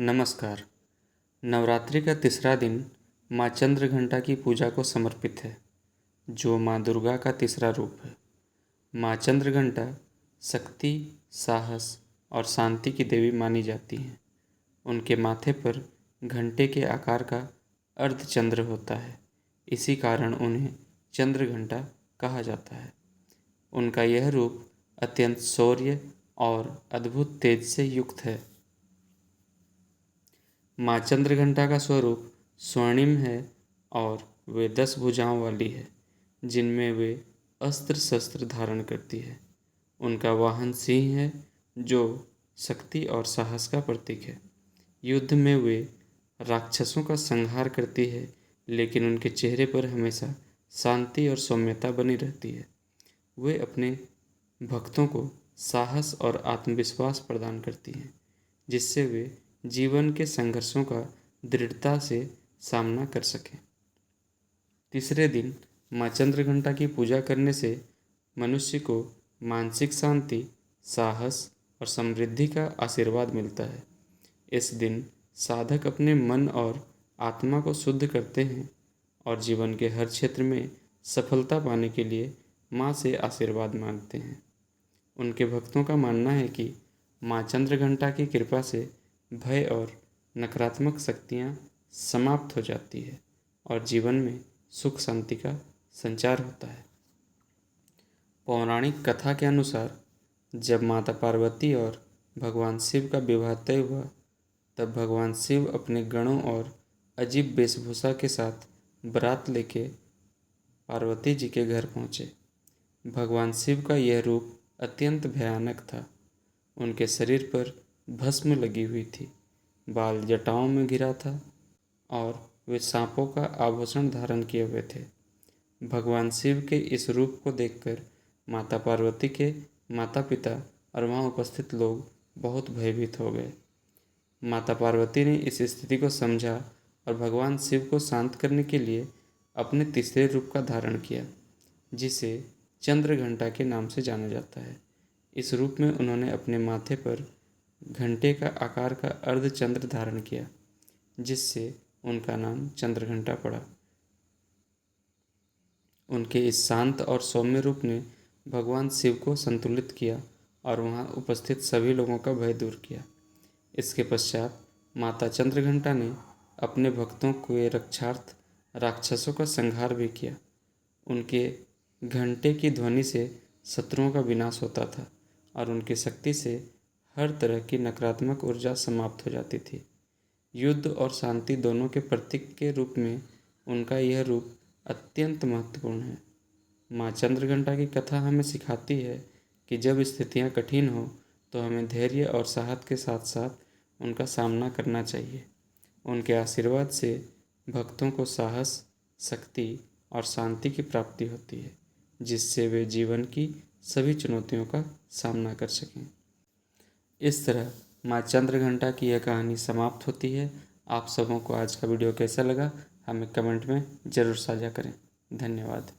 नमस्कार। नवरात्रि का तीसरा दिन माँ चंद्रघंटा की पूजा को समर्पित है, जो माँ दुर्गा का तीसरा रूप है। माँ चंद्रघंटा शक्ति, साहस और शांति की देवी मानी जाती हैं। उनके माथे पर घंटे के आकार का अर्धचंद्र होता है, इसी कारण उन्हें चंद्रघंटा कहा जाता है। उनका यह रूप अत्यंत शौर्य और अद्भुत तेज से युक्त है। माँ चंद्रघंटा का स्वरूप स्वर्णिम है और वे 10 भुजाओं वाली है, जिनमें वे अस्त्र शस्त्र धारण करती है। उनका वाहन सिंह है, जो शक्ति और साहस का प्रतीक है। युद्ध में वे राक्षसों का संहार करती है, लेकिन उनके चेहरे पर हमेशा शांति और सौम्यता बनी रहती है। वे अपने भक्तों को साहस और आत्मविश्वास प्रदान करती हैं, जिससे वे जीवन के संघर्षों का दृढ़ता से सामना कर सकें। तीसरे दिन माँ चंद्रघंटा की पूजा करने से मनुष्य को मानसिक शांति, साहस और समृद्धि का आशीर्वाद मिलता है। इस दिन साधक अपने मन और आत्मा को शुद्ध करते हैं और जीवन के हर क्षेत्र में सफलता पाने के लिए माँ से आशीर्वाद मांगते हैं। उनके भक्तों का मानना है कि माँ चंद्रघंटा की कृपा से भय और नकारात्मक शक्तियाँ समाप्त हो जाती है और जीवन में सुख शांति का संचार होता है। पौराणिक कथा के अनुसार जब माता पार्वती और भगवान शिव का विवाह तय हुआ, तब भगवान शिव अपने गणों और अजीब वेशभूषा के साथ बारात लेके पार्वती जी के घर पहुँचे। भगवान शिव का यह रूप अत्यंत भयानक था। उनके शरीर पर भस्म लगी हुई थी, बाल जटाओं में घिरा था और वे सांपों का आभूषण धारण किए हुए थे। भगवान शिव के इस रूप को देखकर माता पार्वती के माता पिता और वहाँ उपस्थित लोग बहुत भयभीत हो गए। माता पार्वती ने इस स्थिति को समझा और भगवान शिव को शांत करने के लिए अपने तीसरे रूप का धारण किया, जिसे चंद्रघंटा के नाम से जाना जाता है। इस रूप में उन्होंने अपने माथे पर घंटे का आकार का अर्धचंद्र धारण किया, जिससे उनका नाम चंद्रघंटा पड़ा। उनके इस शांत और सौम्य रूप ने भगवान शिव को संतुलित किया और वहाँ उपस्थित सभी लोगों का भय दूर किया। इसके पश्चात माता चंद्रघंटा ने अपने भक्तों के रक्षार्थ राक्षसों का संहार भी किया। उनके घंटे की ध्वनि से शत्रुओं का विनाश होता था और उनकी शक्ति से हर तरह की नकारात्मक ऊर्जा समाप्त हो जाती थी। युद्ध और शांति दोनों के प्रतीक के रूप में उनका यह रूप अत्यंत महत्वपूर्ण है। माँ चंद्रघंटा की कथा हमें सिखाती है कि जब स्थितियाँ कठिन हो तो हमें धैर्य और साहस के साथ साथ उनका सामना करना चाहिए। उनके आशीर्वाद से भक्तों को साहस, शक्ति और शांति की प्राप्ति होती है, जिससे वे जीवन की सभी चुनौतियों का सामना कर सकें। इस तरह माँ चंद्रघंटा की यह कहानी समाप्त होती है। आप सबों को आज का वीडियो कैसा लगा, हमें कमेंट में ज़रूर साझा करें। धन्यवाद।